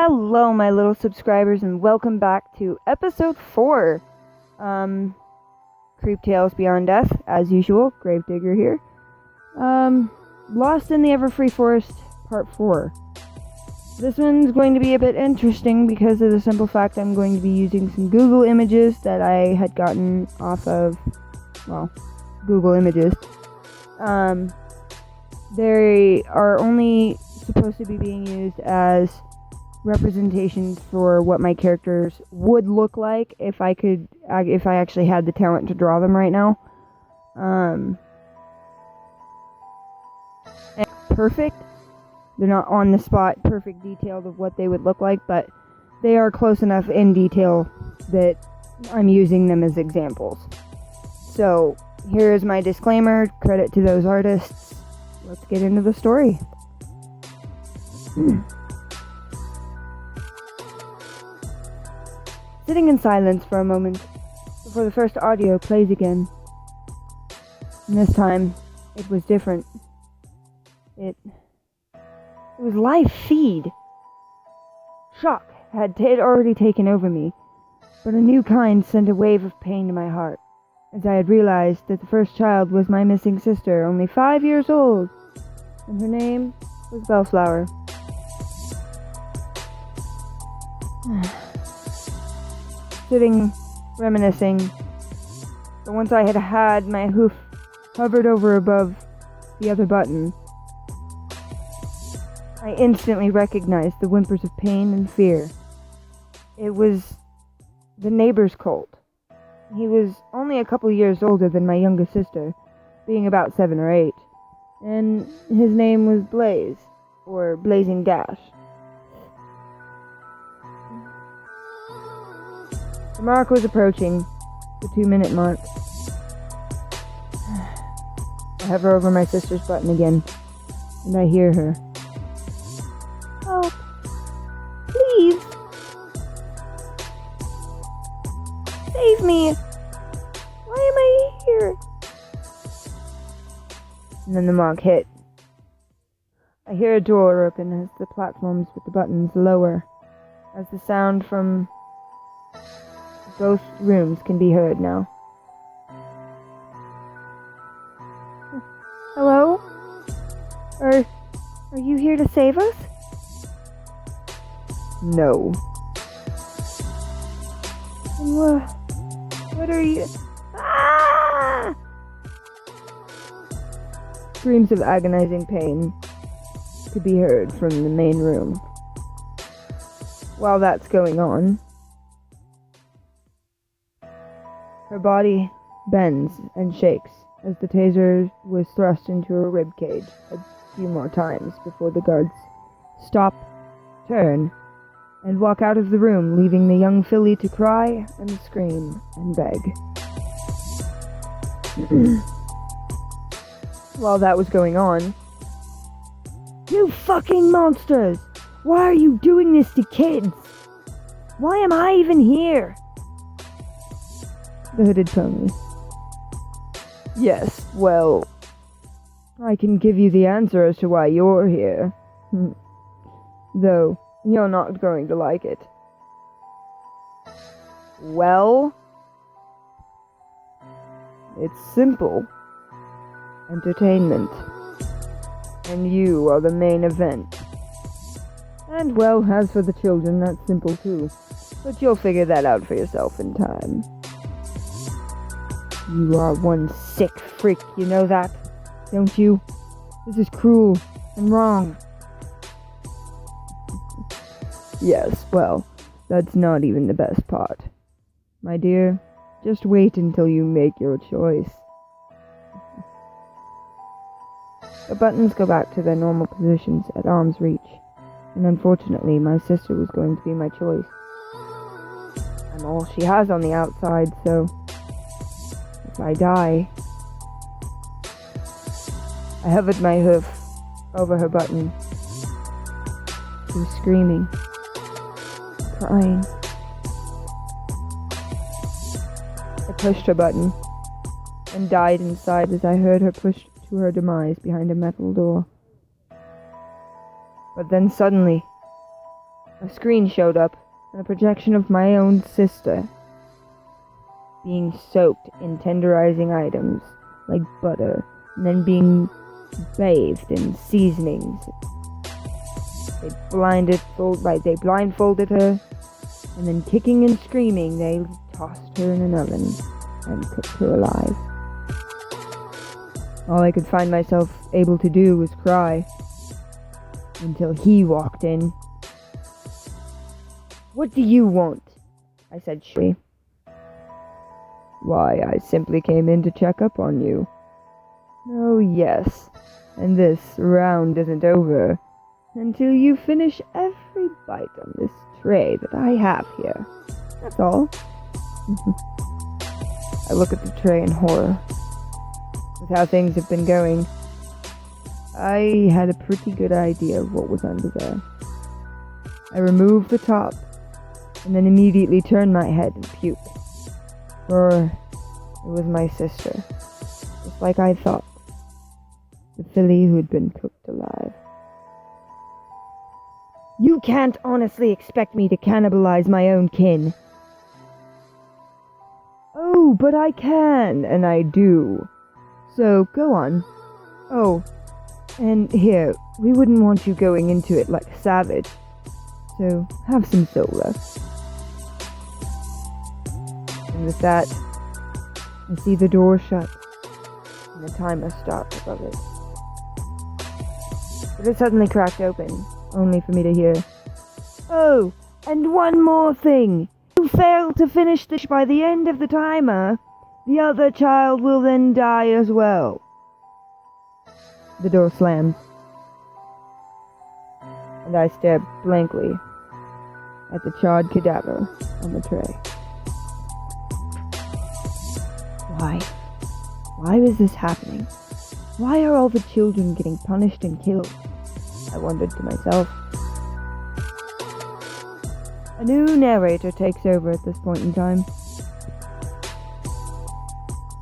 Hello, my little subscribers, and welcome back to episode 4. Creep Tales Beyond Death, as usual. Gravedigger here. Lost in the Everfree Forest, part 4. This one's going to be a bit interesting because of the simple fact I'm going to be using some Google images that I had gotten off of, Google Images. They are only supposed to be being used as representations for what my characters would look like if I actually had the talent to draw them right now. And perfect. They're not on the spot, perfect detailed of what they would look like, but they are close enough in detail that I'm using them as examples. So, here is my disclaimer, credit to those artists. Let's get into the story. Sitting in silence for a moment before the first audio plays again. And this time, it was different. It was live feed. Shock had already taken over me, but a new kind sent a wave of pain to my heart, as I had realized that the first child was my missing sister, only 5 years old, and her name was Bellflower. Sitting, reminiscing, but once I had my hoof hovered over above the other button, I instantly recognized the whimpers of pain and fear. It was the neighbor's colt. He was only a couple years older than my youngest sister, being about 7 or 8, and his name was Blaze, or Blazing Dash. The mark was approaching, the 2-minute mark. I hover over my sister's button again, and I hear her. "Help! Please! Save me! Why am I here?" And then the mark hit. I hear a door open as the platforms with the buttons lower, as the sound from both rooms can be heard now. "Hello? Are you here to save us?" "No." "And what are you..." Ah! Screams of agonizing pain could be heard from the main room. While that's going on, her body bends and shakes as the taser was thrust into her ribcage a few more times before the guards stop, turn, and walk out of the room, leaving the young filly to cry and scream and beg. While that was going on, "You fucking monsters! Why are you doing this to kids? Why am I even here?" The hooded pony. "Yes, well, I can give you the answer as to why you're here. Though, you're not going to like it." "Well, it's simple. Entertainment. And you are the main event. And, well, as for the children, that's simple too. But you'll figure that out for yourself in time. You are one sick freak, you know that, don't you? This is cruel and wrong." "Yes, well, that's not even the best part. My dear, just wait until you make your choice." The buttons go back to their normal positions at arm's reach, and unfortunately my sister was going to be my choice. I'm all she has on the outside, so if I die... I hovered my hoof over her button. She was screaming, crying. I pushed her button and died inside as I heard her push to her demise behind a metal door. But then suddenly, a screen showed up, and a projection of my own sister being soaked in tenderizing items like butter, and then being bathed in seasonings. They blindfolded her, and then kicking and screaming, they tossed her in an oven and cooked her alive. All I could find myself able to do was cry, until he walked in. "What do you want?" I said shrilly. "Why, I simply came in to check up on you." "Oh, yes, and this round isn't over until you finish every bite on this tray that I have here. That's all." I look at the tray in horror. With how things have been going, I had a pretty good idea of what was under there. I removed the top, and then immediately turned my head and puked. For it was my sister, just like I thought. The filly who had been cooked alive. "You can't honestly expect me to cannibalize my own kin." "Oh, but I can, and I do. So, go on. Oh, and here, we wouldn't want you going into it like a savage. So, have some soda." And with that, I see the door shut, and the timer stopped above it. But it suddenly cracked open, only for me to hear, "Oh, and one more thing. If you fail to finish this by the end of the timer, the other child will then die as well." The door slammed, and I stared blankly at the charred cadaver on the tray. Why? Why was this happening? Why are all the children getting punished and killed? I wondered to myself. A new narrator takes over at this point in time.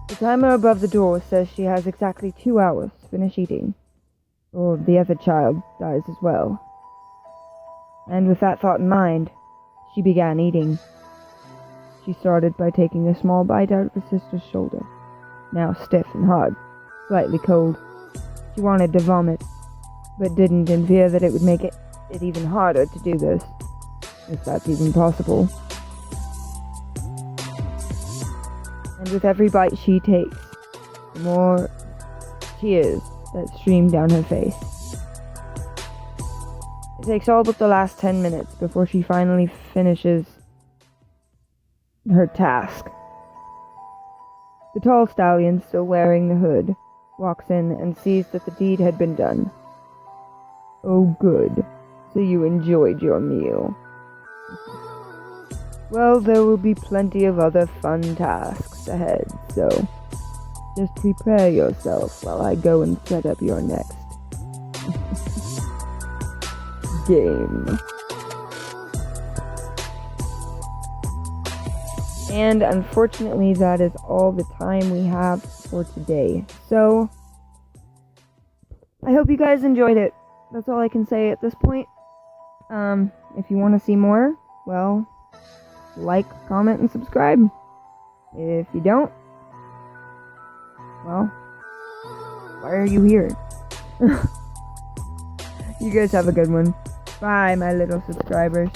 The timer above the door says she has exactly 2 hours to finish eating, or the other child dies as well. And with that thought in mind, she began eating. She started by taking a small bite out of her sister's shoulder, now stiff and hard, slightly cold. She wanted to vomit, but didn't, in fear that it would make it even harder to do this, if that's even possible. And with every bite she takes, the more tears that stream down her face. It takes all but the last 10 minutes before she finally finishes her task. The tall stallion, still wearing the hood, walks in and sees that the deed had been done. "Oh, good. So you enjoyed your meal. Well, there will be plenty of other fun tasks ahead, so just prepare yourself while I go and set up your next game." And unfortunately, that is all the time we have for today. So, I hope you guys enjoyed it. That's all I can say at this point. If you want to see more, well, like, comment, and subscribe. If you don't, well, why are you here? You guys have a good one. Bye, my little subscribers.